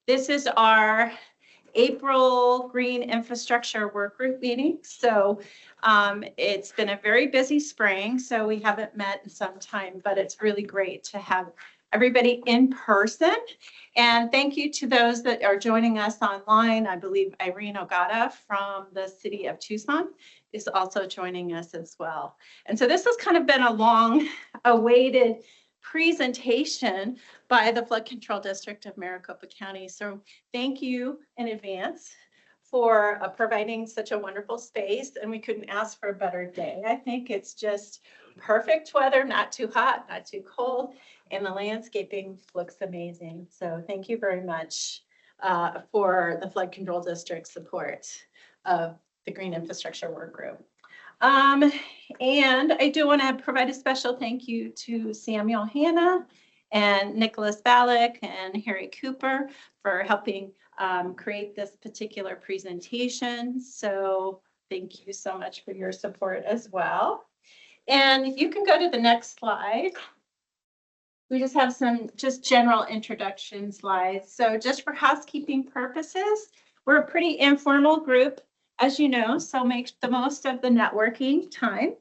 This is our April Green Infrastructure Work Group meeting. So it's been a very busy spring, so we haven't met in some time, but it's really great to have everybody in person. And thank you to those that are joining us online. I believe Irene Ogata from the city of Tucson is also joining us as well. And so this has kind of been a long awaited presentation by the Flood Control District of Maricopa County. So thank you in advance for providing such a wonderful space, and we couldn't ask for a better day. I think it's just perfect weather, not too hot, not too cold, and the landscaping looks amazing. So thank you very much for the Flood Control District support of the Green Infrastructure Work Group. And I do want to provide a special thank you to Samuel Hanna and Nicholas Balik and Harry Cooper for helping create this particular presentation. So thank you so much for your support as well. And you can go to the next slide. We just have some general introduction slides. So just for housekeeping purposes, we're a pretty informal group, as you know, so make the most of the networking time,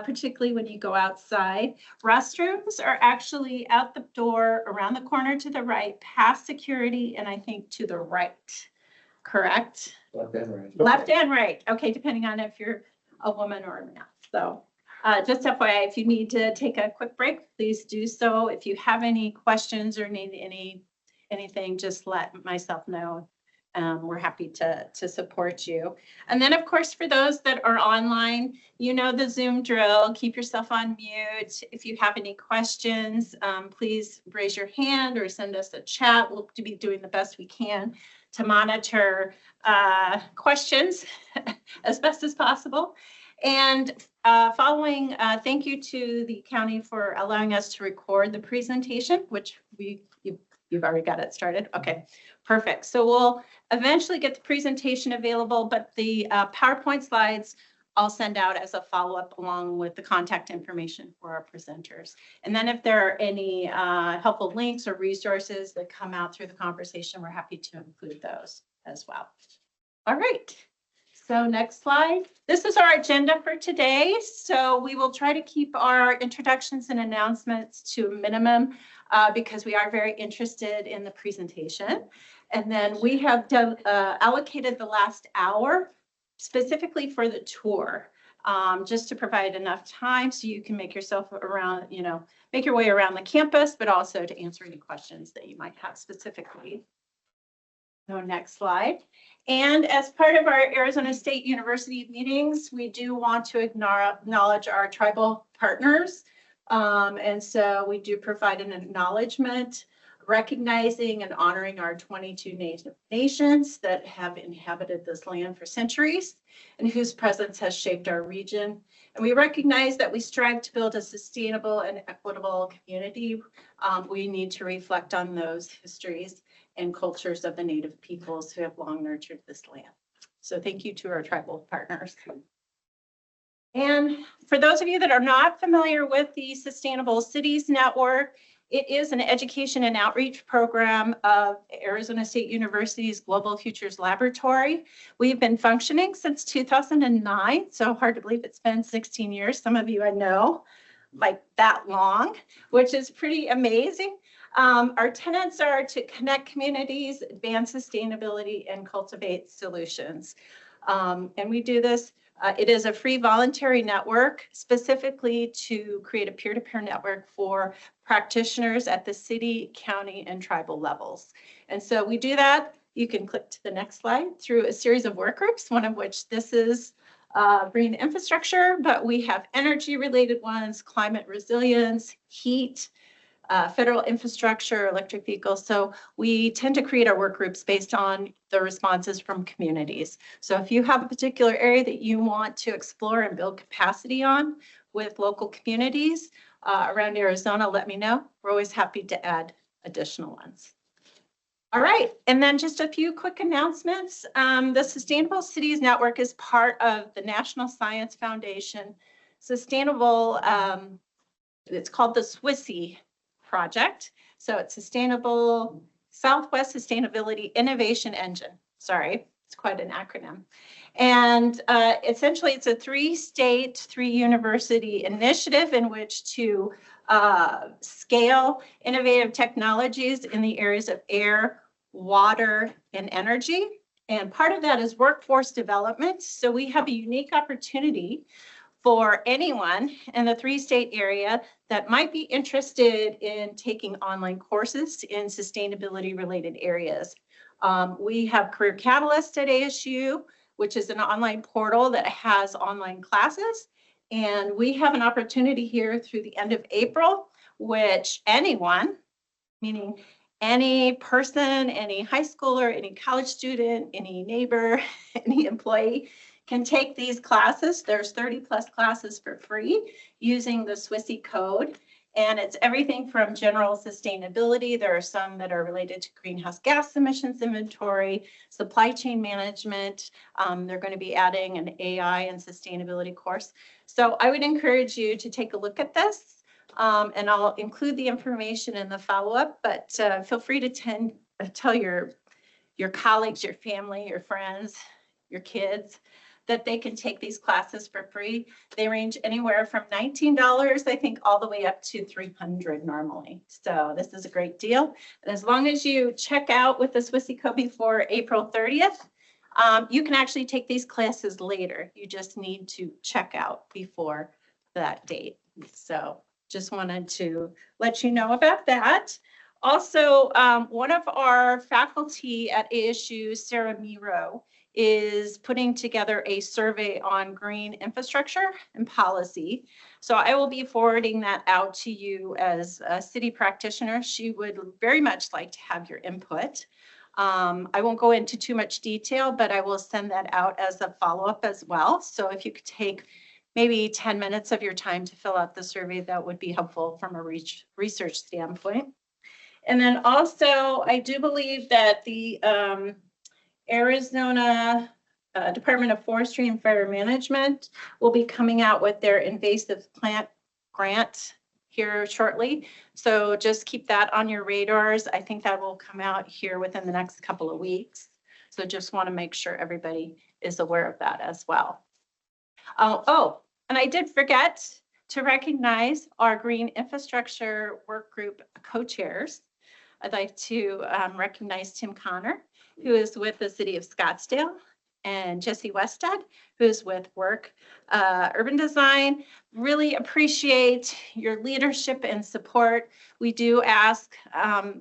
particularly when you go outside. Restrooms are actually out the door, around the corner to the right, past security, and I think to the right, correct? Left and right. Left and right. Okay, depending on if you're a woman or a man. So just FYI, if you need to take a quick break, please do so. If you have any questions or need anything, just let myself know. We're happy to support you. And then, of course, for those that are online, you know the Zoom drill. Keep yourself on mute. If you have any questions, please raise your hand or send us a chat. We'll be doing the best we can to monitor questions as best as possible. And following, thank you to the county for allowing us to record the presentation, which you've already got it started. Okay, perfect. So we'll eventually get the presentation available, but the PowerPoint slides I'll send out as a follow-up along with the contact information for our presenters. And then if there are any helpful links or resources that come out through the conversation, we're happy to include those as well. All right. So next slide. This is our agenda for today. So we will try to keep our introductions and announcements to a minimum because we are very interested in the presentation. And then we have allocated the last hour specifically for the tour, just to provide enough time so you can make yourself around, make your way around the campus, but also to answer any questions that you might have specifically. So next slide. And as part of our Arizona State University meetings, we do want to acknowledge our tribal partners. And so we do provide an acknowledgement, recognizing and honoring our 22 native nations that have inhabited this land for centuries and whose presence has shaped our region. And we recognize that we strive to build a sustainable and equitable community. We need to reflect on those histories and cultures of the native peoples who have long nurtured this land. So thank you to our tribal partners. And for those of you that are not familiar with the Sustainable Cities Network, it is an education and outreach program of Arizona State University's Global Futures Laboratory. We've been functioning since 2009, so hard to believe it's been 16 years. Some of you I know, like that long, which is pretty amazing. Our tenets are to connect communities, advance sustainability, and cultivate solutions. And we do this. It is a free voluntary network specifically to create a peer-to-peer network for practitioners at the city, county, and tribal levels. And so we do that. You can click to the next slide through a series of work groups, one of which this is green infrastructure, but we have energy-related ones, climate resilience, heat, federal infrastructure, electric vehicles. So we tend to create our work groups based on the responses from communities. So if you have a particular area that you want to explore and build capacity on with local communities around Arizona, let me know. We're always happy to add additional ones. All right, and then just a few quick announcements. The Sustainable Cities Network is part of the National Science Foundation Sustainable, it's called the SWISSy project. So it's Sustainable Southwest Sustainability Innovation Engine. Sorry, it's quite an acronym. And essentially, it's a 3-state, 3-university initiative in which to scale innovative technologies in the areas of air, water, and energy. And part of that is workforce development. So we have a unique opportunity for anyone in the 3-state area that might be interested in taking online courses in sustainability related areas. We have Career Catalyst at ASU, which is an online portal that has online classes. And we have an opportunity here through the end of April, which anyone, meaning any person, any high schooler, any college student, any neighbor, any employee can take these classes. There's 30+ classes for free using the SWISI code. And it's everything from general sustainability. There are some that are related to greenhouse gas emissions inventory, supply chain management. They're going to be adding an AI and sustainability course. So I would encourage you to take a look at this. And I'll include the information in the follow-up, but feel free to tell your colleagues, your family, your friends, your kids, that they can take these classes for free. They range anywhere from $19, I think, all the way up to $300 normally. So this is a great deal. And as long as you check out with the SWISI code before April 30th, you can actually take these classes later. You just need to check out before that date. So just wanted to let you know about that. Also, one of our faculty at ASU, Sarah Miro, is putting together a survey on green infrastructure and policy. So I will be forwarding that out to you as a city practitioner. She would very much like to have your input. I won't go into too much detail, but I will send that out as a follow-up as well. So if you could take maybe 10 minutes of your time to fill out the survey, that would be helpful from a research standpoint. And then also, I do believe that the Arizona Department of Forestry and Fire Management will be coming out with their invasive plant grant here shortly. So just keep that on your radars. I think that will come out here within the next couple of weeks. So just want to make sure everybody is aware of that as well. Oh, and I did forget to recognize our green infrastructure work group co-chairs. I'd like to recognize Tim Connor, who is with the city of Scottsdale, and Jesse Wested, who's with Work Urban Design. Really appreciate your leadership and support. We do ask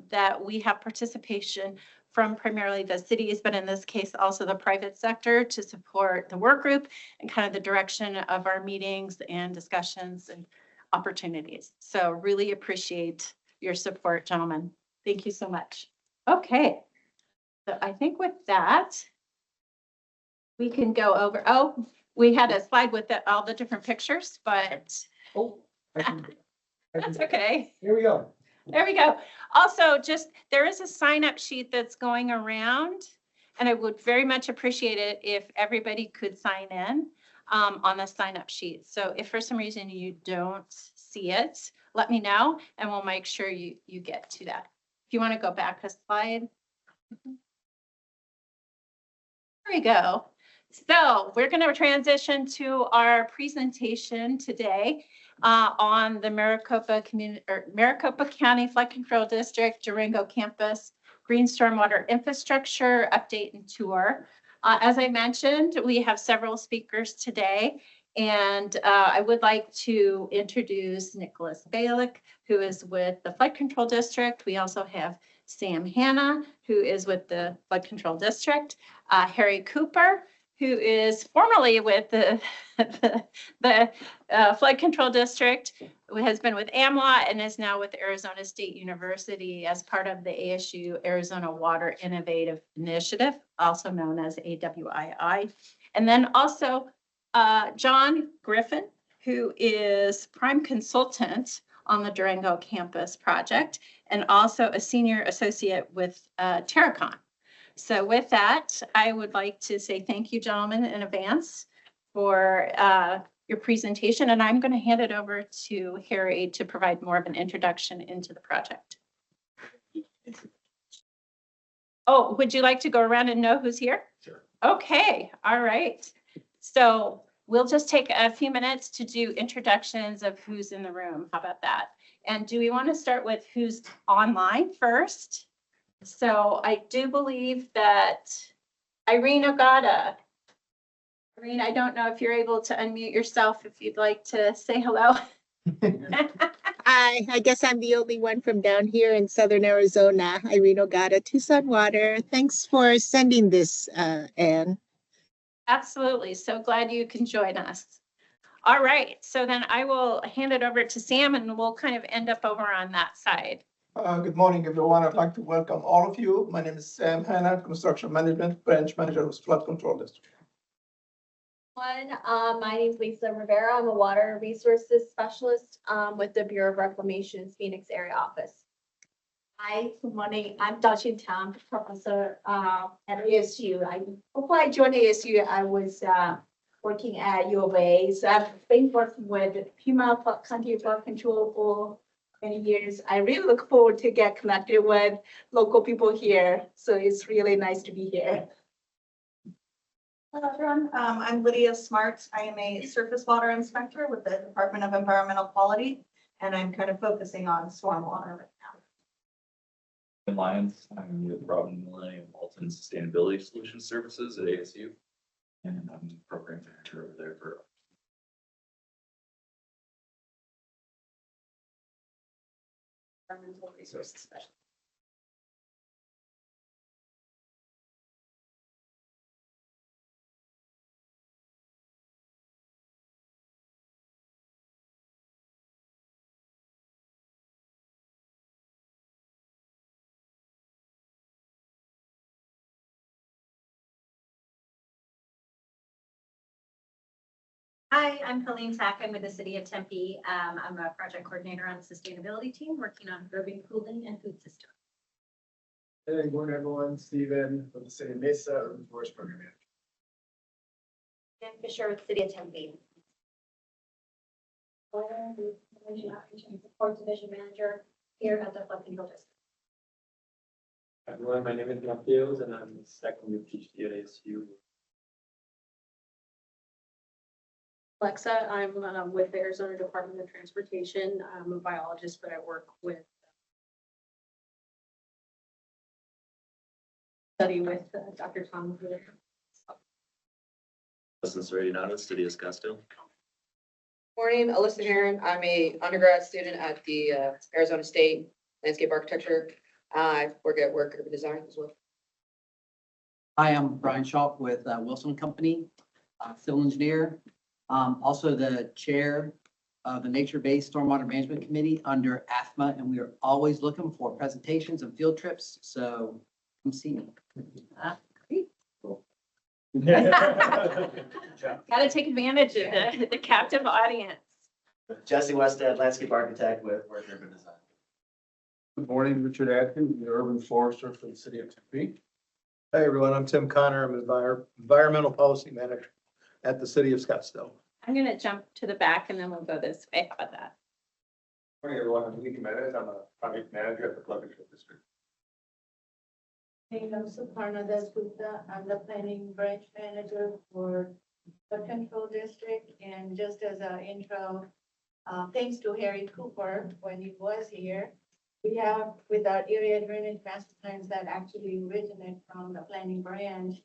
that we have participation from primarily the cities, but in this case, also the private sector to support the work group and kind of the direction of our meetings and discussions and opportunities. So really appreciate your support, gentlemen. Thank you so much. Okay. So I think with that, we can go over, oh, we had a slide with all the different pictures, but that's okay. Here we go. There we go. Also, just there is a sign-up sheet that's going around, and I would very much appreciate it if everybody could sign in on the sign-up sheet. So if for some reason you don't see it, let me know, and we'll make sure you get to that. If you want to go back a slide. There we go. So we're going to transition to our presentation today on the Maricopa County Flood Control District, Durango Campus, Green Stormwater Infrastructure Update and Tour. As I mentioned, we have several speakers today, and I would like to introduce Nicholas Balik, who is with the Flood Control District. We also have Sam Hanna, who is with the Flood Control District, Harry Cooper, who is formerly with the Flood Control District, who has been with AMLA and is now with Arizona State University as part of the ASU Arizona Water Innovative Initiative, also known as AWII. And then also John Griffin, who is prime consultant on the Durango campus project and also a senior associate with Terracon. So with that, I would like to say thank you, gentlemen, in advance for your presentation, and I'm going to hand it over to Harry to provide more of an introduction into the project. Oh, would you like to go around and know who's here? Sure. Okay, all right. So we'll just take a few minutes to do introductions of who's in the room. How about that? And do we want to start with who's online first? So I do believe that Irene Ogata. Irene, I don't know if you're able to unmute yourself if you'd like to say hello. Hi, I guess I'm the only one from down here in Southern Arizona, Irene Ogata, Tucson Water. Thanks for sending this, Anne. Absolutely. So glad you can join us. All right. So then I will hand it over to Sam and we'll kind of end up over on that side. Good morning, everyone. I'd like to welcome all of you. My name is Sam Hanna, Construction Management Branch Manager with Flood Control District. My name is Lisa Rivera. I'm a water resources specialist with the Bureau of Reclamation's Phoenix area office. Hi, good morning. I'm Dr. Tom, professor at ASU. Before I joined ASU, I was working at U of A. So I've been working with Pima County Flood Control for many years. I really look forward to get connected with local people here. So it's really nice to be here. Hello, everyone. I'm Lydia Smart. I am a surface water inspector with the Department of Environmental Quality, and I'm kind of focusing on stormwater right now. Tim Lyons, I'm with Robin Millennium Walton Sustainability Solutions Services at ASU. And I'm the program manager over there for. Environmental resources specialist. Hi, I'm Colleen Sack. I'm with the City of Tempe. I'm a project coordinator on the sustainability team working on urban cooling and food systems. Hey, good morning, everyone. Steven from the City of Mesa, Urban Forest Program Manager. Dan Fisher with the City of Tempe. Support division manager here at the Flood Control District. Everyone, my name is Matthews and I'm the second year PhD at ASU. Alexa, I'm with the Arizona Department of Transportation. I'm a biologist, but I work with study with Dr. Tom. This is right out of the city of Scottsdale. Morning, Alyssa Heron. I'm a undergrad student at the Arizona State Landscape Architecture. I work at Work Urban Design as well. Hi, I'm Brian Schalk with Wilson Company, civil engineer. Also the chair of the Nature-Based Stormwater Management Committee under AFMA, and we are always looking for presentations and field trips, so come see me. Great. Got to take advantage of the captive audience. Jesse Westhead, landscape architect with Work Urban Design. Good morning, Richard Atkins, the Urban Forester for the City of Tempe. Hey, everyone. I'm Tim Connor. I'm an Environmental Policy Manager at the City of Scottsdale. I'm going to jump to the back and then we'll go this way. How about that? Morning, everyone. I'm Lee Jimenez. I'm a project manager at the Flood Control District. Hey, I'm Suparna Dasgupta. I'm the planning branch manager for the control district. And just as an intro, thanks to Harry Cooper when he was here, we have with our area drainage master plans that actually originate from the planning branch.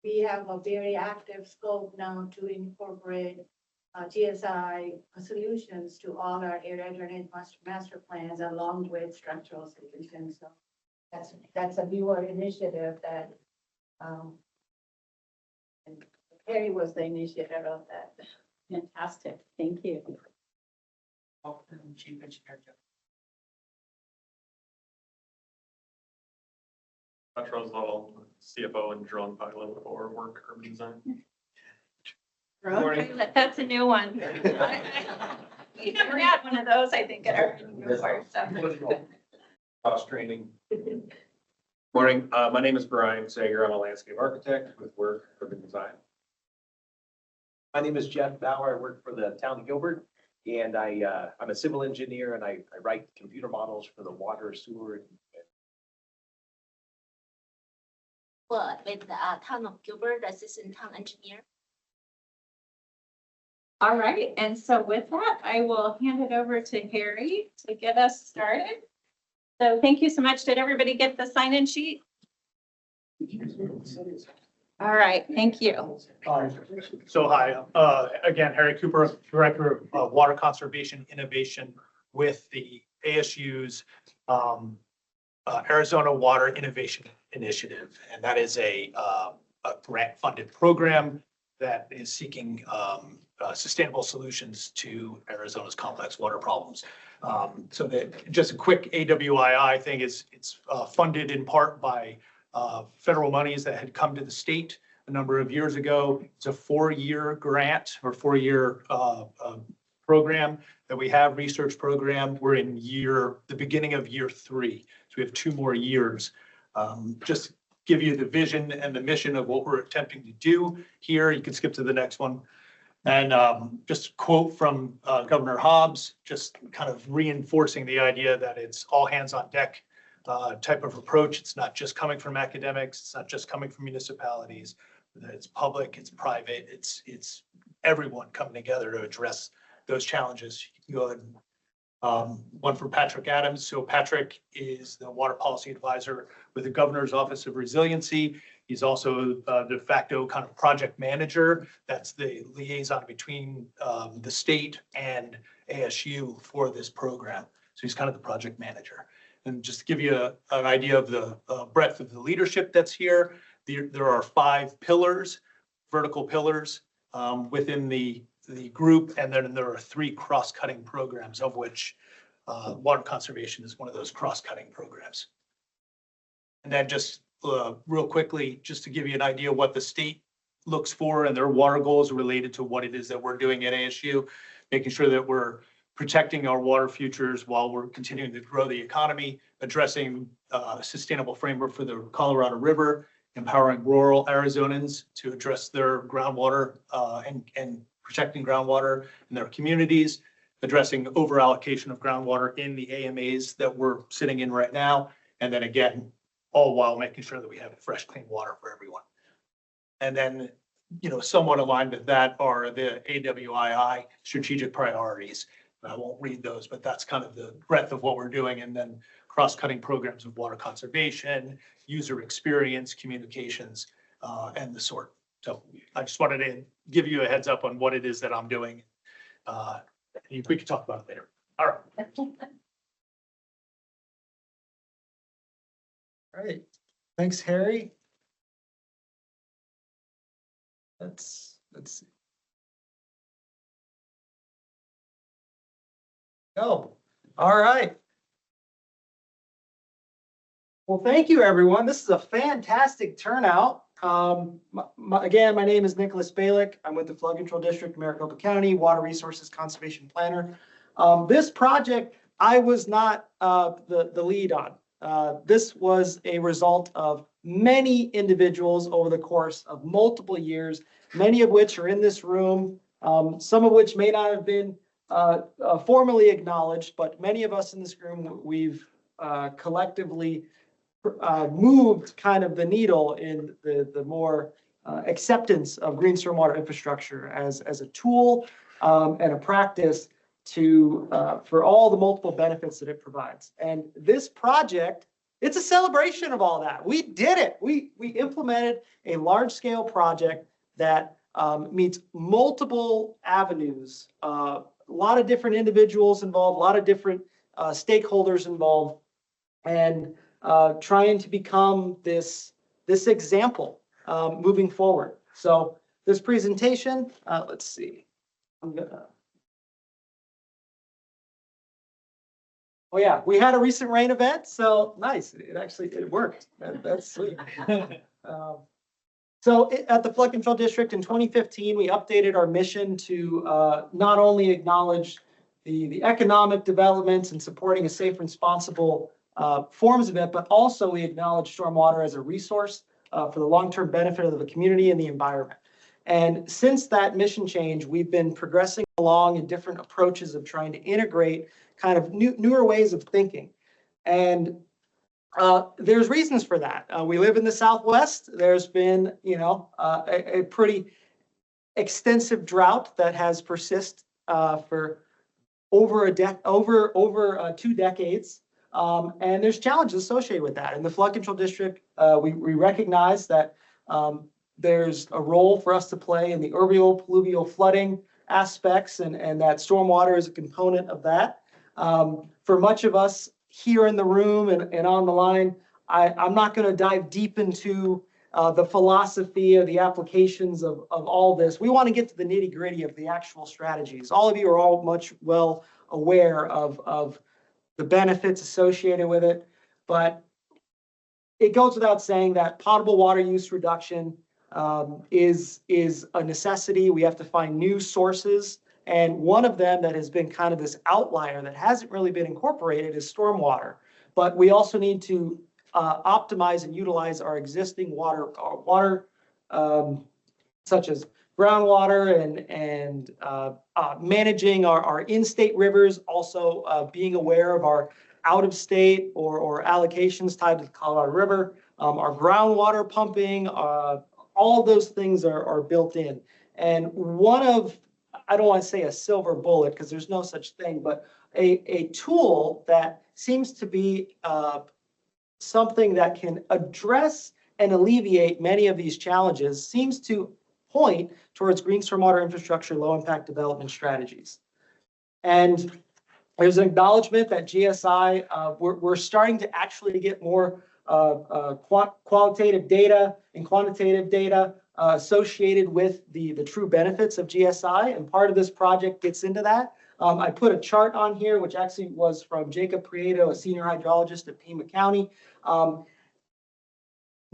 We have a very active scope now to incorporate GSI solutions to all our area drainage master plans along with structural solutions. So that's a newer initiative that and Harry was the initiator of that. Fantastic. Thank you. Chief Engineer. Roswell, CFO and drone pilot for Work Urban Design. Okay, that's a new one. We never had one of those, I think, at our before. So. Cross training. Morning, my name is Brian Sager. I'm a landscape architect with Work Urban Design. My name is Jeff Bauer. I work for the town of Gilbert, and I'm a civil engineer, and I write computer models for the water, sewer, and with the town of Gilbert, assistant town engineer. All right, and so with that, I will hand it over to Harry to get us started. So thank you so much. Did everybody get the sign-in sheet? All right, thank you. So hi, again, Harry Cooper, Director of Water Conservation Innovation with the ASU's Arizona Water Innovation Initiative. And that is a grant-funded program that is seeking sustainable solutions to Arizona's complex water problems. So that just a quick AWII thing is it's funded in part by federal monies that had come to the state a number of years ago. It's a 4-year grant or 4-year program that we have, research program. We're in the beginning of year 3. So we have 2 more years. Just give you the vision and the mission of what we're attempting to do here. You can skip to the next one. And just a quote from Governor Hobbs, just kind of reinforcing the idea that it's all hands on deck type of approach. It's not just coming from academics. It's not just coming from municipalities. It's public, it's private, it's everyone coming together to address those challenges. You can go ahead and one for Patrick Adams. So Patrick is the water policy advisor with the Governor's Office of Resiliency. He's also de facto kind of project manager. That's the liaison between the state and ASU for this program. So he's kind of the project manager. And just to give you an idea of the breadth of the leadership that's here, there are 5 pillars, vertical pillars within the group, and then there are 3 cross-cutting programs, of which water conservation is one of those cross-cutting programs. And then just real quickly, just to give you an idea what the state looks for and their water goals related to what it is that we're doing at ASU, making sure that we're protecting our water futures while we're continuing to grow the economy, addressing a sustainable framework for the Colorado River, empowering rural Arizonans to address their groundwater and protecting groundwater in their communities, addressing over allocation of groundwater in the AMAs that we're sitting in right now. And then again, all while making sure that we have fresh, clean water for everyone. And then, somewhat aligned with that are the AWII strategic priorities. I won't read those, but that's kind of the breadth of what we're doing. And then cross-cutting programs of water conservation, user experience, communications, and the sort. So I just wanted to give you a heads up on what it is that I'm doing. We can talk about it later. All right. All right. Thanks, Harry. Let's see. Go. All right. Well, thank you, everyone. This is a fantastic turnout. Again, my name is Nicholas Balik. I'm with the Flood Control District, Maricopa County, Water Resources Conservation Planner. This project, I was not the lead on. This was a result of many individuals over the course of multiple years, many of which are in this room, some of which may not have been formally acknowledged, but many of us in this room, we've collectively moved kind of the needle in the more acceptance of green stormwater infrastructure as a tool and a practice for all the multiple benefits that it provides. And this project, it's a celebration of all that. We did it. We implemented a large-scale project that meets multiple avenues, a lot of different individuals involved, a lot of different stakeholders involved, and trying to become this example moving forward. So this presentation, let's see. Oh yeah, we had a recent rain event, so nice. It worked. That's sweet. So at the Flood Control District in 2015, we updated our mission to not only acknowledge the economic developments and supporting a safe, responsible forms of it, but also we acknowledge stormwater as a resource for the long-term benefit of the community and the environment. And since that mission change, we've been progressing along in different approaches of trying to integrate kind of newer ways of thinking. And There's reasons for that. We live in the Southwest. There's been, a pretty extensive drought that has persisted for over 2 decades. And there's challenges associated with that. In the flood control district, we recognize that there's a role for us to play in the pluvial flooding aspects, and that stormwater is a component of that. For much of us here in the room and on the line, I'm not going to dive deep into the philosophy or the applications of all this. We want to get to the nitty gritty of the actual strategies. All of you are all much well aware of the benefits associated with it, but it goes without saying that potable water use reduction is a necessity. We have to find new sources. And one of them that has been kind of this outlier that hasn't really been incorporated is stormwater. But we also need to optimize and utilize our existing water, such as groundwater and managing our in-state rivers, also being aware of our out-of-state or allocations tied to the Colorado River, our groundwater pumping, all of those things are built in. And one of, I don't want to say a silver bullet because there's no such thing, but a tool that seems to be something that can address and alleviate many of these challenges seems to point towards green stormwater infrastructure, low impact development strategies. And there's an acknowledgement that GSI, we're starting to actually get more qualitative data and quantitative data associated with the true benefits of GSI, and part of this project gets into that. I put a chart on here, which actually was from Jacob Prieto, a senior hydrologist at Pima County.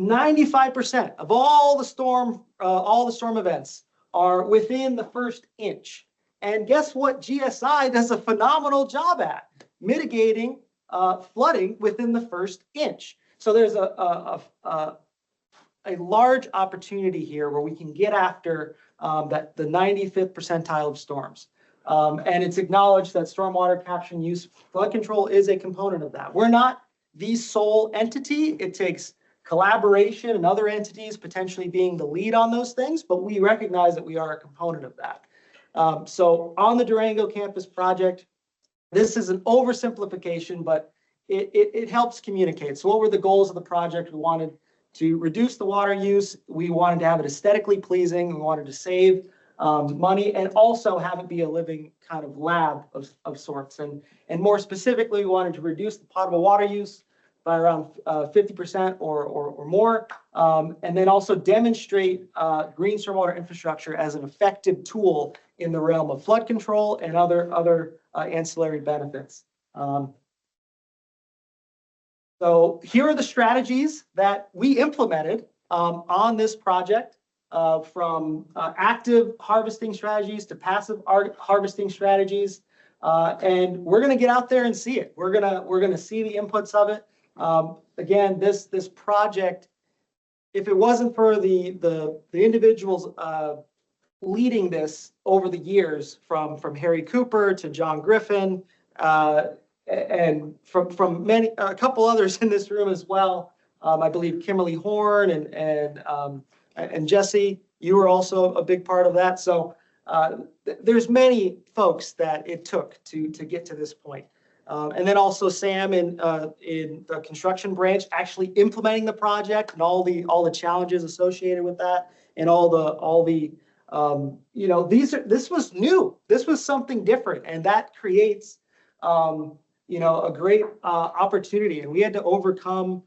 95% of all the storm events are within the first inch. And guess what? GSI does a phenomenal job at mitigating flooding within the first inch. So there's a large opportunity here where we can get after the 95th percentile of storms. And it's acknowledged that stormwater capture and use flood control is a component of that. We're not the sole entity. It takes collaboration and other entities potentially being the lead on those things, but we recognize that we are a component of that. So on the Durango campus project, this is an oversimplification, but it helps communicate. So what were the goals of the project? We wanted to reduce the water use. We wanted to have it aesthetically pleasing. We wanted to save money and also have it be a living kind of lab of sorts. And more specifically, we wanted to reduce the potable water use by around 50% or more, and then also demonstrate green stormwater infrastructure as an effective tool in the realm of flood control and other ancillary benefits. So here are the strategies that we implemented on this project, from active harvesting strategies to passive harvesting strategies. And we're going to get out there and see it. We're gonna see the inputs of it. Again, this project, if it wasn't for the individuals leading this over the years, from Harry Cooper to John Griffin, and from a couple others in this room as well. I believe Kimberly Horn and Jesse, you were also a big part of that. So there's many folks that it took to get to this point. And then also Sam in the construction branch actually implementing the project and all the challenges associated with that, and this was new. This was something different, and that creates a great opportunity. And we had to overcome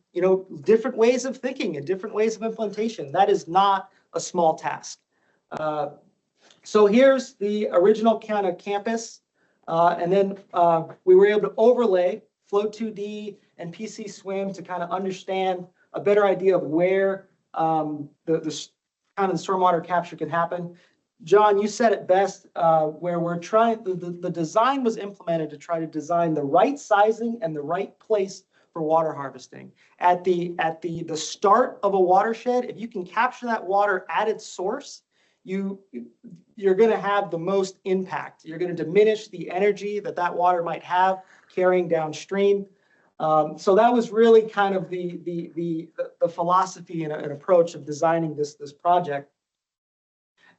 different ways of thinking and different ways of implementation. That is not a small task. So here's the original kind of campus. And then we were able to overlay Flow 2D and PC Swim to kind of understand a better idea of where the kind of the stormwater capture can happen. John, you said it best, where we're trying, the design was implemented to try to design the right sizing and the right place for water harvesting. At the start of a watershed, if you can capture that water at its source, you're going to have the most impact. You're going to diminish the energy that water might have carrying downstream. So that was really kind of the philosophy and approach of designing this project.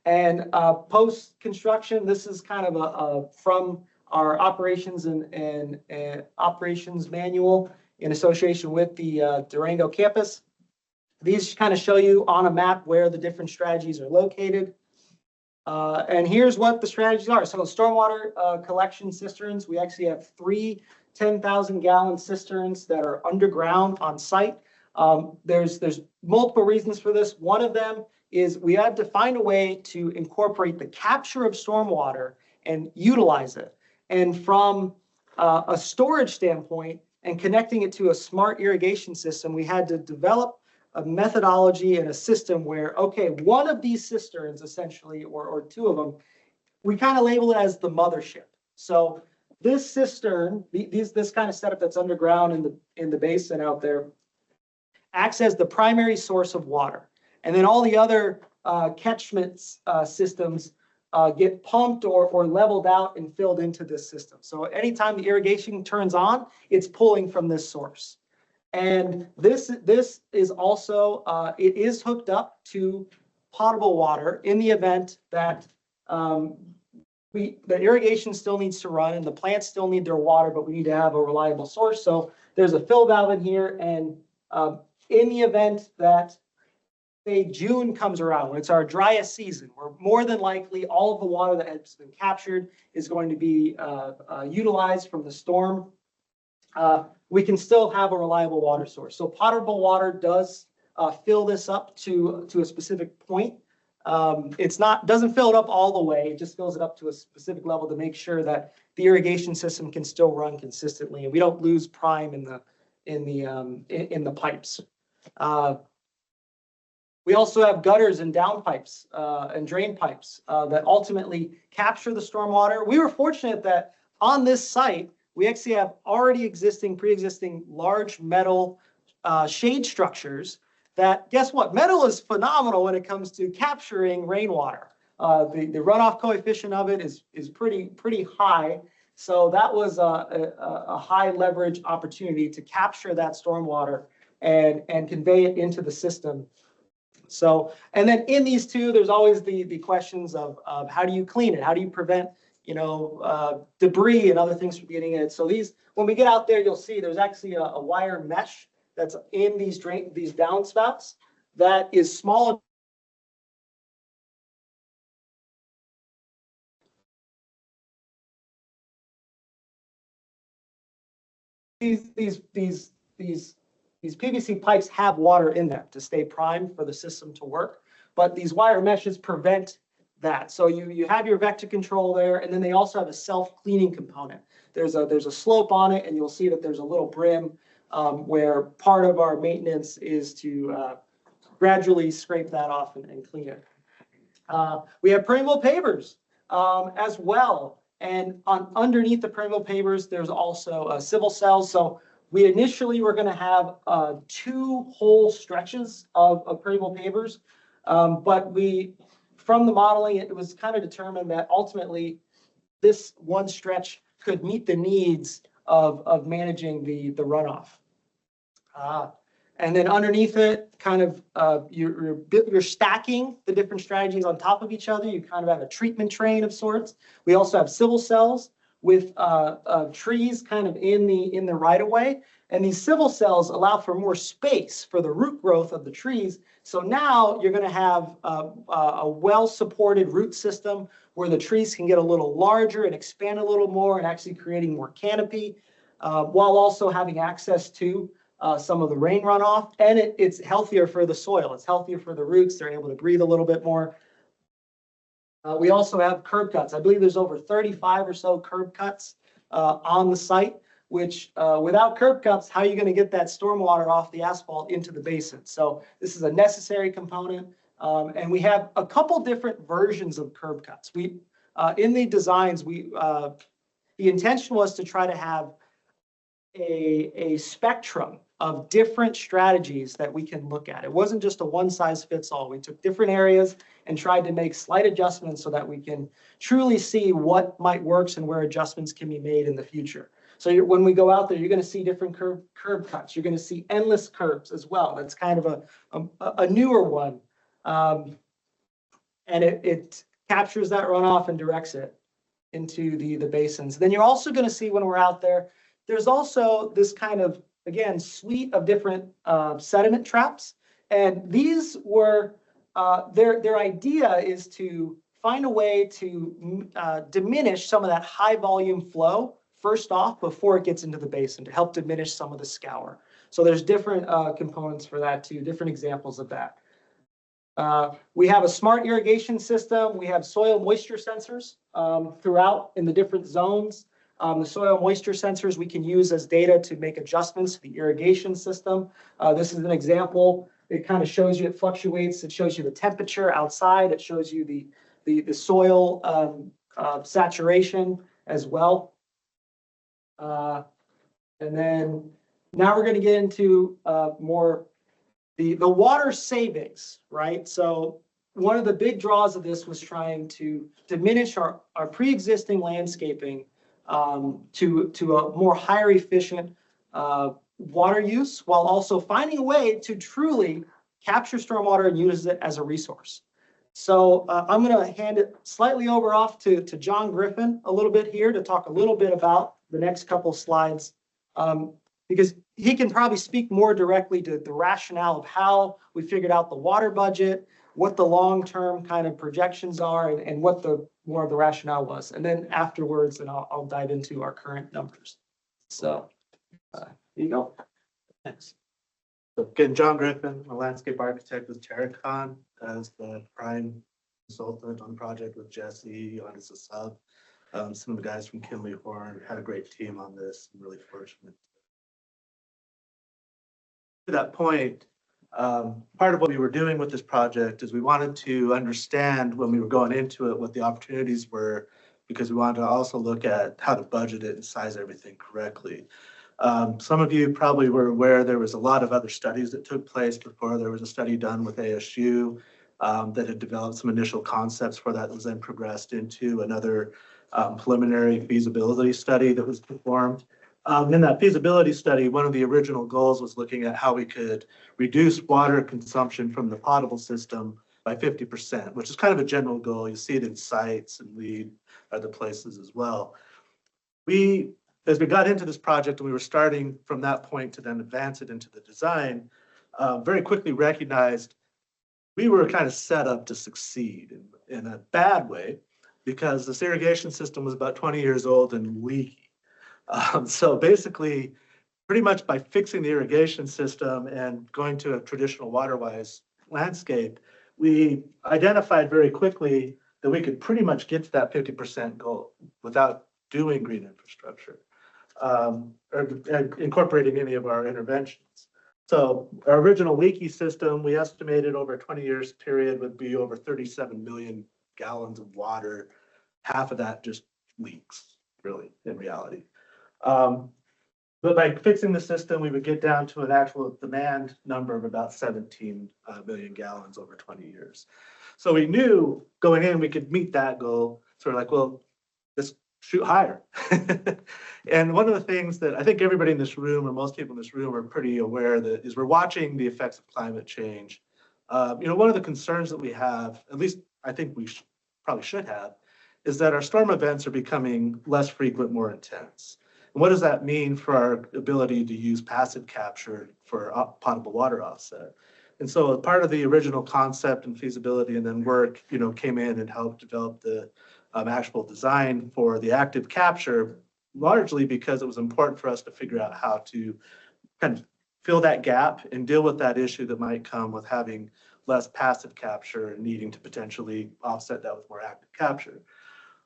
And post-construction, this is kind of from our operations and operations manual in association with the Durango campus. These kind of show you on a map where the different strategies are located. And here's what the strategies are. So stormwater collection cisterns, we actually have 3 10,000-gallon cisterns that are underground on site. There's multiple reasons for this. One of them is we had to find a way to incorporate the capture of stormwater and utilize it. And from a storage standpoint and connecting it to a smart irrigation system, we had to develop a methodology and a system where, okay, one of these cisterns essentially, or 2 of them, we kind of label it as the mothership. So this cistern, this kind of setup that's underground in the basin out there, acts as the primary source of water. And then all the other catchment systems get pumped or leveled out and filled into this system. So anytime the irrigation turns on, it's pulling from this source. And this is also, it is hooked up to potable water in the event that the irrigation still needs to run and the plants still need their water, but we need to have a reliable source. So there's a fill valve in here, and in the event that, say, June comes around, when it's our driest season, where more than likely all of the water that has been captured is going to be utilized from the storm, we can still have a reliable water source. So potable water does fill this up to a specific point. Doesn't fill it up all the way, it just fills it up to a specific level to make sure that the irrigation system can still run consistently and we don't lose prime in the pipes. We also have gutters and downpipes and drain pipes that ultimately capture the stormwater. We were fortunate that on this site, we actually have already pre-existing large metal shade structures that, guess what? Metal is phenomenal when it comes to capturing rainwater. The runoff coefficient of it is pretty high. So that was a high leverage opportunity to capture that stormwater and convey it into the system. So, and then in these 2, there's always the questions of how do you clean it? How do you prevent, debris and other things from getting in it? So when we get out there, you'll see there's actually a wire mesh that's in these downspouts that is small. These PVC pipes have water in them to stay primed for the system to work, but these wire meshes prevent that. So you have your vector control there, and then they also have a self-cleaning component. There's a slope on it, and you'll see that there's a little brim where part of our maintenance is to gradually scrape that off and clean it. We have permeable pavers as well. And underneath the permeable pavers, there's also civil cells. So we initially were going to have 2 whole stretches of permeable pavers. But from the modeling, it was kind of determined that ultimately this one stretch could meet the needs of managing the runoff. And then underneath it, kind of you're stacking the different strategies on top of each other. You kind of have a treatment train of sorts. We also have civil cells with trees kind of in the right of way. And these civil cells allow for more space for the root growth of the trees. So now you're going to have a well-supported root system where the trees can get a little larger and expand a little more and actually creating more canopy, while also having access to some of the rain runoff. And it's healthier for the soil. It's healthier for the roots. They're able to breathe a little bit more. We also have curb cuts. I believe there's over 35 or so curb cuts on the site, which without curb cuts, how are you going to get that stormwater off the asphalt into the basin? So this is a necessary component. And we have a couple different versions of curb cuts. In the designs, the intention was to try to have a spectrum of different strategies that we can look at. It wasn't just a one-size-fits-all. We took different areas and tried to make slight adjustments so that we can truly see what might work and where adjustments can be made in the future. So when we go out there, you're going to see different curb cuts. You're going to see endless curbs as well. That's kind of a newer one. And it captures that runoff and directs it into the basins. Then you're also going to see when we're out there, there's also this kind of, again, suite of different sediment traps. And these were, their idea is to find a way to diminish some of that high volume flow first off before it gets into the basin to help diminish some of the scour. So there's different components for that too, different examples of that. We have a smart irrigation system. We have soil moisture sensors throughout in the different zones. The soil moisture sensors we can use as data to make adjustments to the irrigation system. This is an example. It kind of shows you, it fluctuates. It shows you the temperature outside. It shows you the soil saturation as well. And then now we're going to get into more the water savings, right? So one of the big draws of this was trying to diminish our pre-existing landscaping to a more higher efficient water use, while also finding a way to truly capture stormwater and use it as a resource. So I'm going to hand it slightly over off to John Griffin a little bit here to talk a little bit about the next couple slides, because he can probably speak more directly to the rationale of how we figured out the water budget, what the long-term kind of projections are, and what the more of the rationale was. And then afterwards, and I'll dive into our current numbers. So here you go. Thanks. So again, John Griffin, a landscape architect with Terracon as the prime consultant on the project with Jesse on as a sub. Some of the guys from Kinley Horn had a great team on this. I'm really fortunate. To that point, part of what we were doing with this project is we wanted to understand when we were going into it what the opportunities were, because we wanted to also look at how to budget it and size everything correctly. Some of you probably were aware there was a lot of other studies that took place before. There was a study done with ASU that had developed some initial concepts for that was then progressed into another preliminary feasibility study that was performed. In that feasibility study, one of the original goals was looking at how we could reduce water consumption from the potable system by 50%, which is kind of a general goal. You see it in sites and LEED other places as well. As we got into this project and we were starting from that point to then advance it into the design, very quickly recognized we were kind of set up to succeed in a bad way because this irrigation system was about 20 years old and leaky. So basically, pretty much by fixing the irrigation system and going to a traditional water-wise landscape, we identified very quickly that we could pretty much get to that 50% goal without doing green infrastructure or incorporating any of our interventions. So our original leaky system, we estimated over a 20 years period would be over 37 million gallons of water. Half of that just leaks, really, in reality. But by fixing the system, we would get down to an actual demand number of about 17 million gallons over 20 years. So we knew going in, we could meet that goal. So we're like, well, let's shoot higher. And one of the things that I think everybody in this room, or most people in this room, are pretty aware that is we're watching the effects of climate change. One of the concerns that we have, at least I think we probably should have, is that our storm events are becoming less frequent, more intense. And what does that mean for our ability to use passive capture for potable water offset? And so part of the original concept and feasibility and then work, came in and helped develop the actual design for the active capture, largely because it was important for us to figure out how to kind of fill that gap and deal with that issue that might come with having less passive capture and needing to potentially offset that with more active capture.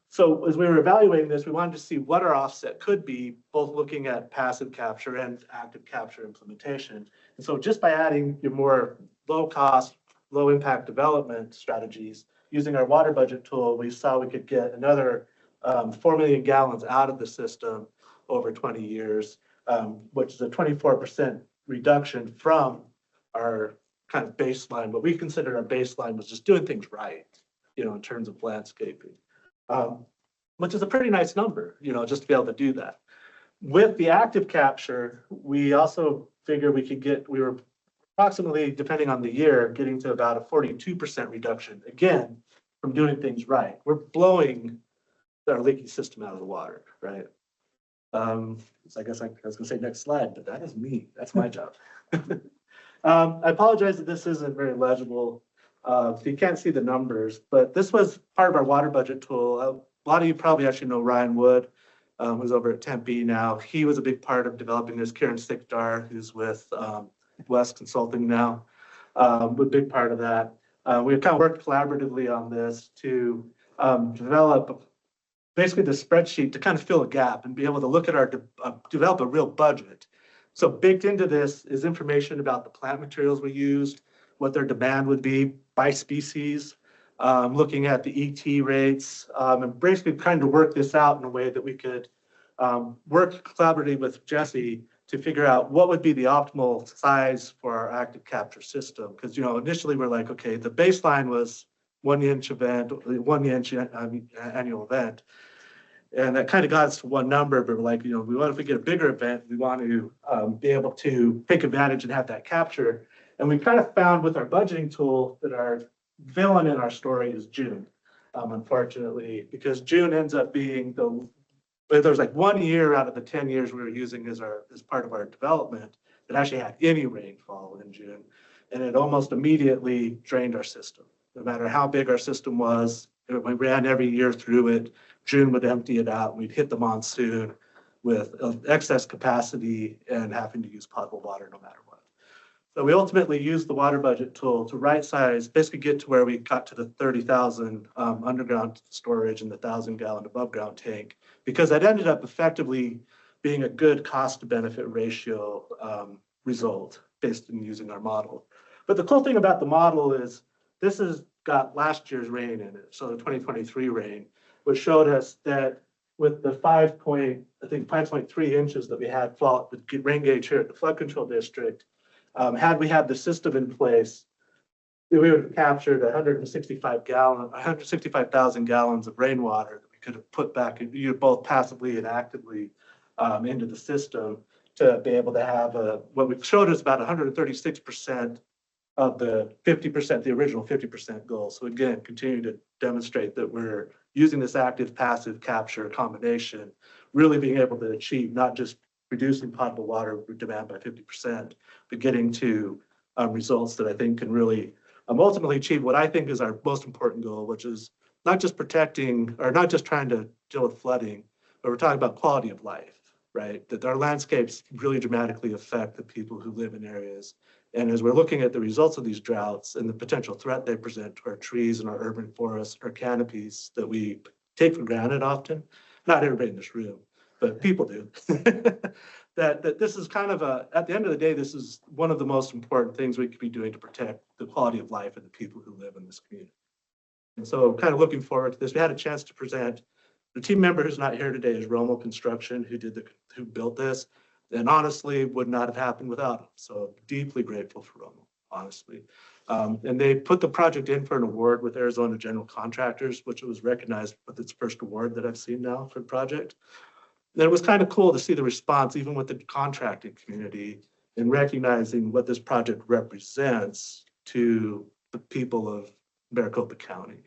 So as we were evaluating this, we wanted to see what our offset could be, both looking at passive capture and active capture implementation. And so just by adding your more low cost, low impact development strategies, using our water budget tool, we saw we could get another 4 million gallons out of the system over 20 years, which is a 24% reduction from our kind of baseline. What we considered our baseline was just doing things right, in terms of landscaping. Which is a pretty nice number, just to be able to do that. with the active capture, we also figured we were approximately, depending on the year, getting to about a 42% reduction, again, from doing things right. We're blowing our leaky system out of the water, right? So I guess I was gonna say next slide, but that is me, that's my job. I apologize that this isn't very legible. So you can't see the numbers, but this was part of our water budget tool. A lot of you probably actually know Ryan Wood, who's over at Tempe now. He was a big part of developing this. Karen Stickdar, who's with West Consulting now, was a big part of that. We kind of worked collaboratively on this to develop basically the spreadsheet to kind of fill a gap and be able to look at our, develop a real budget. So baked into this is information about the plant materials we used, what their demand would be by species, looking at the ET rates, and basically trying to work this out in a way that we could work collaboratively with Jesse to figure out what would be the optimal size for our active capture system. Because, you know, initially we're like, okay, the baseline was 1 inch event, 1 inch annual event. And that kind of got us to one number, but we're like, you know, we want, if we get a bigger event, we want to be able to take advantage and have that capture. And we kind of found with our budgeting tool that our villain in our story is June, unfortunately, because June ends up being there's like 1 year out of the 10 years we were using as part of our development that actually had any rainfall in June. And it almost immediately drained our system. No matter how big our system was, we ran every year through it. June would empty it out. We'd hit the monsoon with excess capacity and having to use potable water no matter what. So we ultimately used the water budget tool to right size, basically get to where we got to the 30,000 underground storage and the 1,000 gallon above ground tank, because that ended up effectively being a good cost to benefit ratio result based on using our model. But the cool thing about the model is this has got last year's rain in it. So the 2023 rain, which showed us that with the 5.3 inches that we had fall at the rain gauge here at the flood control district, had we had the system in place, we would have captured 165,000 gallons of rainwater that we could have put back, both passively and actively, into the system to be able to have what we showed us about 136% of the 50%, the original 50% goal. So again, continue to demonstrate that we're using this active passive capture combination, really being able to achieve not just reducing potable water demand by 50%, but getting to results that I think can really ultimately achieve what I think is our most important goal, which is not just protecting or not just trying to deal with flooding, but we're talking about quality of life, right? That our landscapes really dramatically affect the people who live in areas. And as we're looking at the results of these droughts and the potential threat they present to our trees and our urban forests, our canopies that we take for granted often, not everybody in this room, but people do, that this is kind of at the end of the day, this is one of the most important things we could be doing to protect the quality of life of the people who live in this community. And so kind of looking forward to this. We had a chance to present. The team member who's not here today is Romo Construction, who built this. And honestly, would not have happened without him. So deeply grateful for Romo, honestly. And they put the project in for an award with Arizona General Contractors, which was recognized with its first award that I've seen now for the project. And it was kind of cool to see the response, even with the contracting community, in recognizing what this project represents to the people of Maricopa County.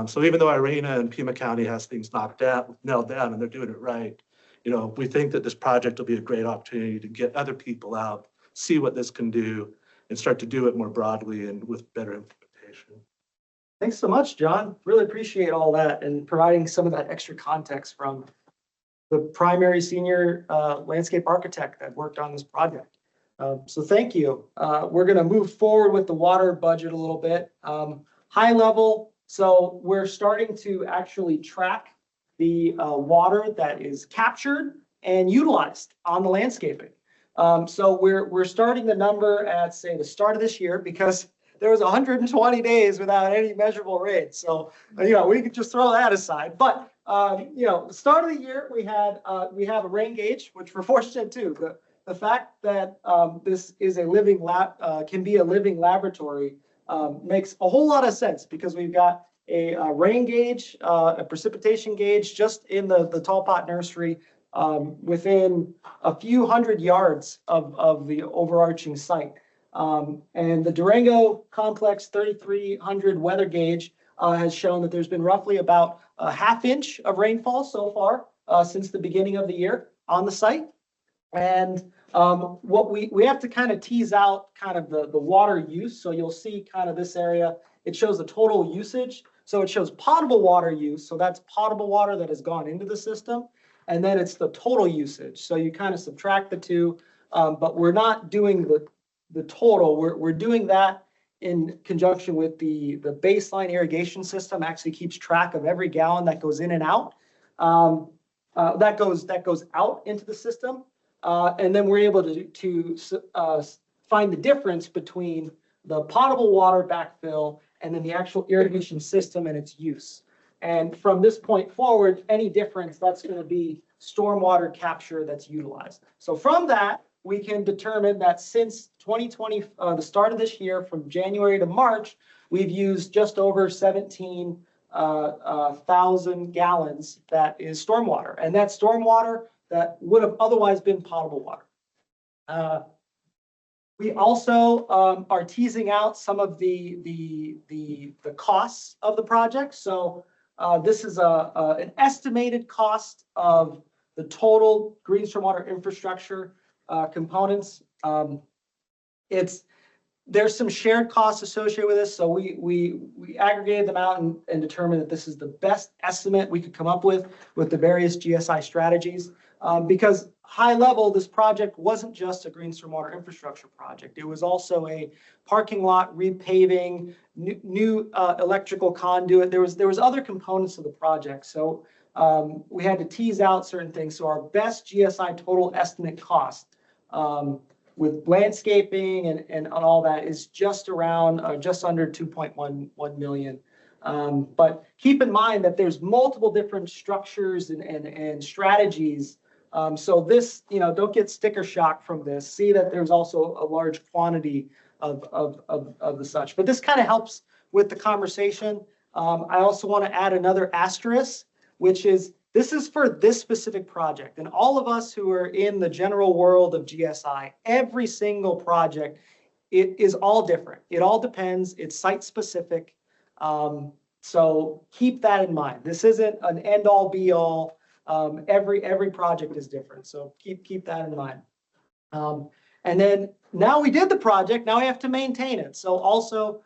So even though Irena and Pima County has things nailed down, and they're doing it right, you know, we think that this project will be a great opportunity to get other people out, see what this can do, and start to do it more broadly and with better implementation. Thanks so much, John. Really appreciate all that and providing some of that extra context from the primary senior landscape architect that worked on this project. So thank you. We're going to move forward with the water budget a little bit. High level, so we're starting to actually track the water that is captured and utilized on the landscaping. So we're starting the number at, say, the start of this year, because there was 120 days without any measurable rain. So, you know, we could just throw that aside. But, you know, the start of the year, we have a rain gauge, which we're fortunate to. The fact that this is a living can be a living laboratory makes a whole lot of sense, because we've got a rain gauge, a precipitation gauge just in the tall pot nursery within a few hundred yards of the overarching site. And the Durango Complex 3300 weather gauge has shown that there's been roughly about a ½ inch of rainfall so far since the beginning of the year on the site. And what we have to kind of tease out kind of the water use. So you'll see kind of this area, it shows the total usage. So it shows potable water use. So that's potable water that has gone into the system. And then it's the total usage. So you kind of subtract the two, but we're not doing the total. We're doing that in conjunction with the baseline irrigation system. Actually keeps track of every gallon that goes in and out. That goes out into the system. And then we're able to find the difference between the potable water backfill and then the actual irrigation system and its use. And from this point forward, any difference, that's going to be stormwater capture that's utilized. So from that, we can determine that since 2020, the start of this year, from January to March, we've used just over 17,000 gallons that is stormwater. And that's stormwater that would have otherwise been potable water. We also are teasing out some of the costs of the project. So this is an estimated cost of the total green stormwater infrastructure components. There's some shared costs associated with this. So we aggregated them out and determined that this is the best estimate we could come up with the various GSI strategies. Because high level, this project wasn't just a green stormwater infrastructure project. It was also a parking lot repaving, new electrical conduit. There was other components of the project. So we had to tease out certain things. So our best GSI total estimate cost with landscaping and all that is just around just under 2.11 million. But keep in mind that there's multiple different structures and strategies. So this, don't get sticker shock from this. See that there's also a large quantity of the such. But this kind of helps with the conversation. I also want to add another asterisk, which is this is for this specific project. And all of us who are in the general world of GSI, every single project, it is all different. It all depends. It's site specific. So keep that in mind. This isn't an end all be all. Every project is different. So keep that in mind. And then now we did the project, now we have to maintain it. So also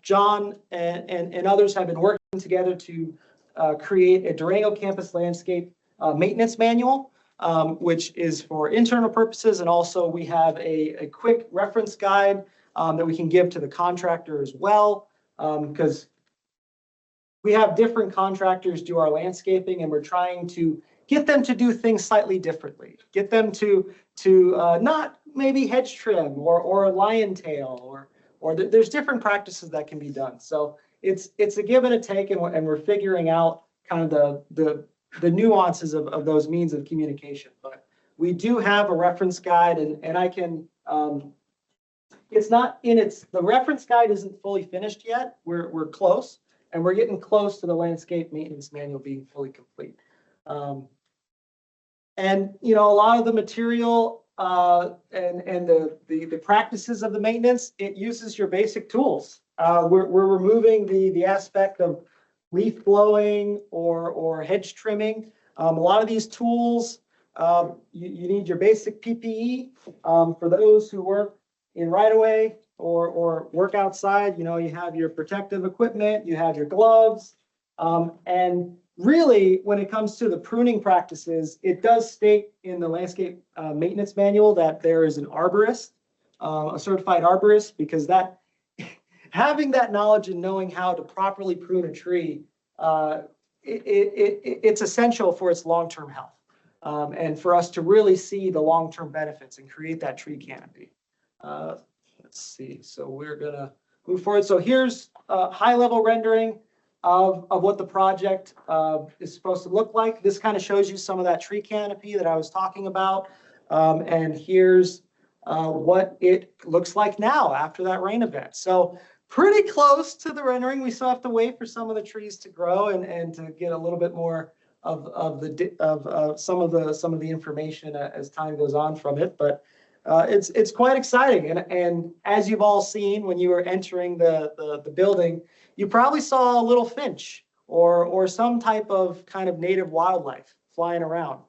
John and others have been working together to create a Durango campus landscape maintenance manual, which is for internal purposes. And also we have a quick reference guide that we can give to the contractor as well, because we have different contractors do our landscaping and we're trying to get them to do things slightly differently. Get them to not maybe hedge trim or a lion tail or there's different practices that can be done. So it's a give and a take, and we're figuring out kind of the nuances of those means of communication. But we do have a reference guide, and I can, it's not in the reference guide isn't fully finished yet. We're close. And we're getting close to the landscape maintenance manual being fully complete. And, a lot of the material and the practices of the maintenance, it uses your basic tools. We're removing the aspect of leaf blowing or hedge trimming. A lot of these tools, you need your basic PPE. For those who work in right-of-way, or work outside, you have your protective equipment, you have your gloves. And really, when it comes to the pruning practices, it does state in the landscape maintenance manual that there is an arborist, a certified arborist, because having that knowledge and knowing how to properly prune a tree, it's essential for its long-term health. And for us to really see the long-term benefits and create that tree canopy. Let's see, so we're gonna move forward. So here's a high-level rendering of what the project is supposed to look like. This kind of shows you some of that tree canopy that I was talking about. And here's what it looks like now after that rain event. So pretty close to the rendering. We still have to wait for some of the trees to grow and to get a little bit more some of the information as time goes on from it, but it's quite exciting. And as you've all seen, when you were entering the building, you probably saw a little finch or some type of kind of native wildlife flying around.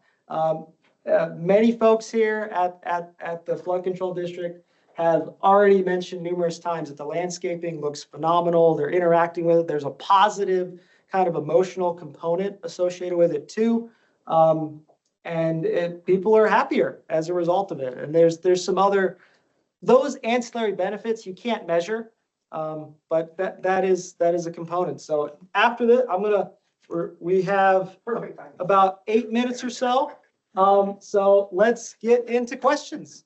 Many folks here at the flood control district have already mentioned numerous times that the landscaping looks phenomenal. They're interacting with it. There's a positive kind of emotional component associated with it too. People are happier as a result of it. And there's some other, those ancillary benefits you can't measure, but that is a component. So after that, we have about 8 minutes or so. So let's get into questions.